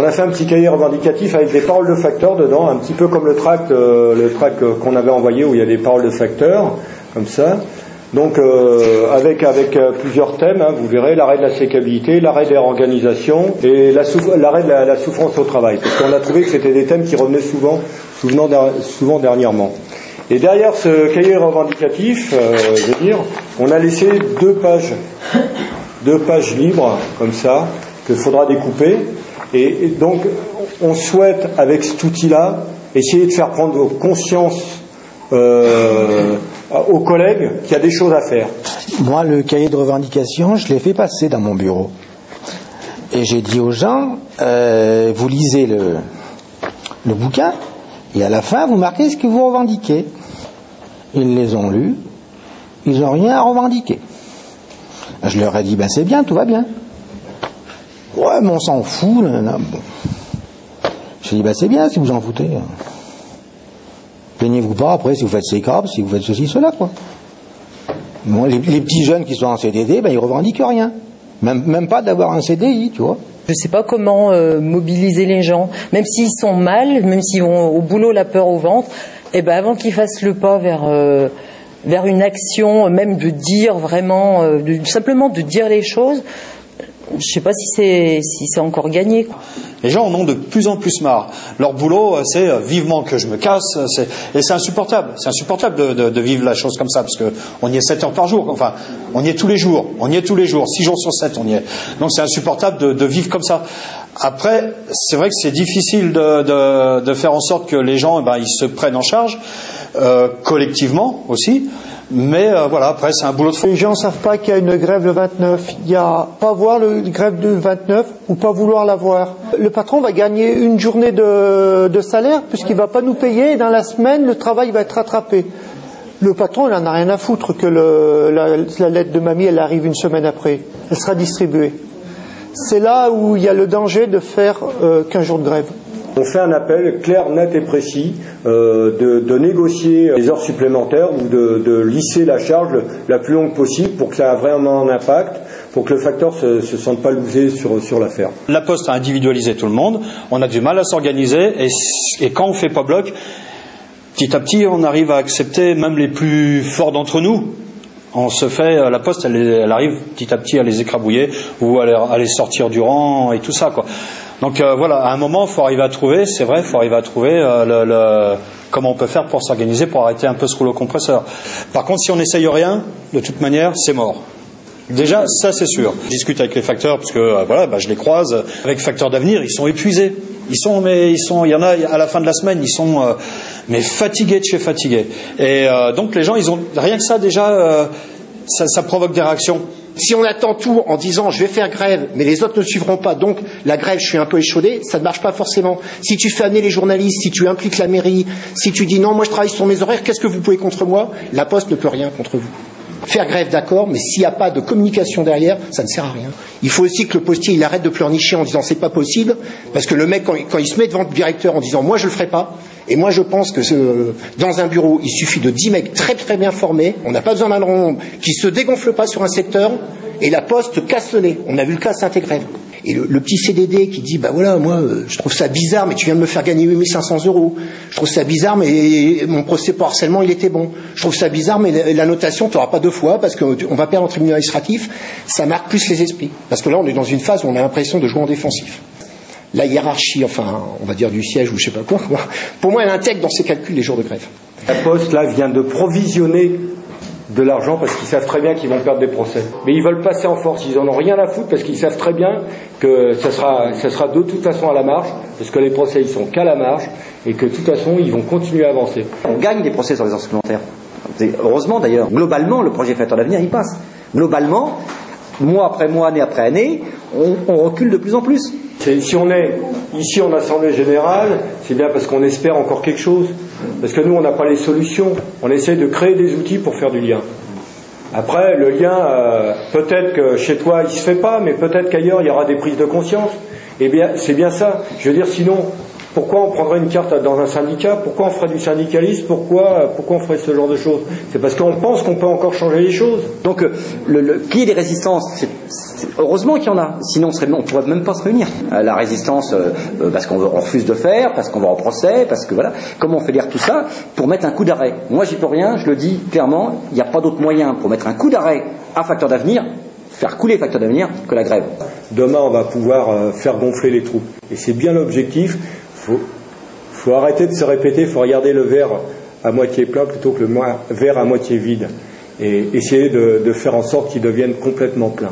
On a fait un petit cahier revendicatif avec des paroles de facteurs dedans, un petit peu comme le tract qu'on avait envoyé où il y a des paroles de facteurs, comme ça. Donc avec plusieurs thèmes, hein, vous verrez, l'arrêt de la sécabilité, l'arrêt des réorganisations et l'arrêt de la souffrance au travail. Parce qu'on a trouvé que c'était des thèmes qui revenaient souvent dernièrement. Et derrière ce cahier revendicatif, je veux dire, on a laissé deux pages libres, comme ça, qu'il faudra découper. Et donc, on souhaite, avec cet outil-là, essayer de faire prendre conscience aux collègues qu'il y a des choses à faire. Moi, le cahier de revendication, je l'ai fait passer dans mon bureau. Et j'ai dit aux gens, vous lisez le bouquin, et à la fin, vous marquez ce que vous revendiquez. Ils les ont lus, ils n'ont rien à revendiquer. Je leur ai dit, ben c'est bien, tout va bien. Ouais, mais on s'en fout. Là. Bon. J'ai dit, ben c'est bien si vous en foutez. Plaignez-vous pas après si vous faites ces câbles, si vous faites ceci, cela, quoi. Bon, les petits jeunes qui sont en CDD, ben ils revendiquent rien. Même pas d'avoir un CDI, tu vois. Je ne sais pas comment mobiliser les gens, même s'ils sont mal, même s'ils vont au boulot la peur au ventre, et ben avant qu'ils fassent le pas vers une action, même de dire vraiment, simplement de dire les choses, je ne sais pas si c'est encore gagné, quoi. Les gens en ont de plus en plus marre. Leur boulot, c'est vivement que je me casse, et c'est insupportable. C'est insupportable de vivre la chose comme ça, parce que on y est 7 heures par jour. Enfin, on y est tous les jours. 6 jours sur 7, on y est. Donc c'est insupportable de vivre comme ça. Après, c'est vrai que c'est difficile de faire en sorte que les gens, ils se prennent en charge, collectivement aussi. Mais voilà, après c'est un boulot de fond. Les gens ne savent pas qu'il y a une grève le 29. Il y a pas voir le grève du 29 ou pas vouloir la voir. Le patron va gagner une journée de salaire puisqu'il ne va pas nous payer et dans la semaine le travail va être rattrapé. Le patron il n'en a rien à foutre que la lettre de mamie elle arrive une semaine après. Elle sera distribuée. C'est là où il y a le danger de faire qu'un jour de grève. On fait un appel clair, net et précis de négocier les heures supplémentaires ou de lisser la charge la plus longue possible pour que ça ait vraiment un impact, pour que le facteur se sente pas lésé sur l'affaire. La Poste a individualisé tout le monde, on a du mal à s'organiser et quand on fait pas bloc, petit à petit on arrive à accepter même les plus forts d'entre nous. On se fait, la Poste elle arrive petit à petit à les écrabouiller ou à les sortir du rang et tout ça, quoi. Donc voilà, à un moment, il faut arriver à trouver, c'est vrai, il faut arriver à trouver comment on peut faire pour s'organiser, pour arrêter un peu ce rouleau compresseur. Par contre, si on n'essaye rien, de toute manière, c'est mort. Déjà, ça c'est sûr. Je discute avec les facteurs, parce que je les croise. Avec Facteurs d'Avenir, ils sont épuisés. Il y en a à la fin de la semaine, ils sont fatigués de chez fatigués. Et donc les gens, ils ont rien que ça déjà, ça provoque des réactions. Si on attend tout en disant je vais faire grève, mais les autres ne suivront pas, donc la grève je suis un peu échaudé, ça ne marche pas forcément. Si tu fais amener les journalistes, si tu impliques la mairie, si tu dis non, moi je travaille sur mes horaires, qu'est-ce que vous pouvez contre moi? La Poste ne peut rien contre vous. Faire grève, d'accord, mais s'il n'y a pas de communication derrière, ça ne sert à rien. Il faut aussi que le postier il arrête de pleurnicher en disant c'est pas possible, parce que le mec quand il se met devant le directeur en disant moi je le ferai pas, et moi je pense que dans un bureau il suffit de 10 mecs très très bien formés, on n'a pas besoin d'un rond qui se dégonfle pas sur un secteur, et la Poste casse le nez. On a vu le cas Saint-Égrève. Et le petit CDD qui dit, moi, je trouve ça bizarre, mais tu viens de me faire gagner 8 500 €. Je trouve ça bizarre, mais mon procès pour harcèlement, il était bon. Je trouve ça bizarre, mais la notation, tu n'auras pas 2 fois, parce qu'on va perdre en tribunal administratif. Ça marque plus les esprits. Parce que là, on est dans une phase où on a l'impression de jouer en défensif. La hiérarchie, on va dire du siège ou je sais pas quoi, pour moi, elle intègre dans ses calculs les jours de grève. La Poste, là, vient de provisionner de l'argent parce qu'ils savent très bien qu'ils vont perdre des procès. Mais ils veulent passer en force, ils en ont rien à foutre parce qu'ils savent très bien que ça sera de toute façon à la marge, parce que les procès ils sont qu'à la marge et que de toute façon ils vont continuer à avancer. On gagne des procès sur les heures supplémentaires. Heureusement d'ailleurs, globalement le projet Facteurs d'Avenir il passe. Globalement, mois après mois, année après année, on recule de plus en plus. Si on est ici en Assemblée Générale, c'est bien parce qu'on espère encore quelque chose. Parce que nous, on n'a pas les solutions. On essaie de créer des outils pour faire du lien. Après, le lien, peut-être que chez toi, il se fait pas, mais peut-être qu'ailleurs, il y aura des prises de conscience. Eh bien, c'est bien ça. Je veux dire, sinon, Pourquoi on prendrait une carte dans un syndicat? Pourquoi on ferait du syndicalisme? Pourquoi on ferait ce genre de choses? C'est parce qu'on pense qu'on peut encore changer les choses. Donc, qu'il y ait des résistances, heureusement qu'il y en a. Sinon, on ne pourrait même pas se réunir. La résistance, parce qu'on refuse de faire, parce qu'on va en procès, parce que voilà. Comment on fait lire tout ça pour mettre un coup d'arrêt? Moi, j'y peux rien, je le dis clairement, il n'y a pas d'autre moyen pour mettre un coup d'arrêt à Facteurs d'Avenir, faire couler Facteurs d'Avenir, que la grève. Demain, on va pouvoir faire gonfler les troupes. Et c'est bien l'objectif. Faut arrêter de se répéter, il faut regarder le verre à moitié plein plutôt que le verre à moitié vide. Et essayer de faire en sorte qu'il devienne complètement plein.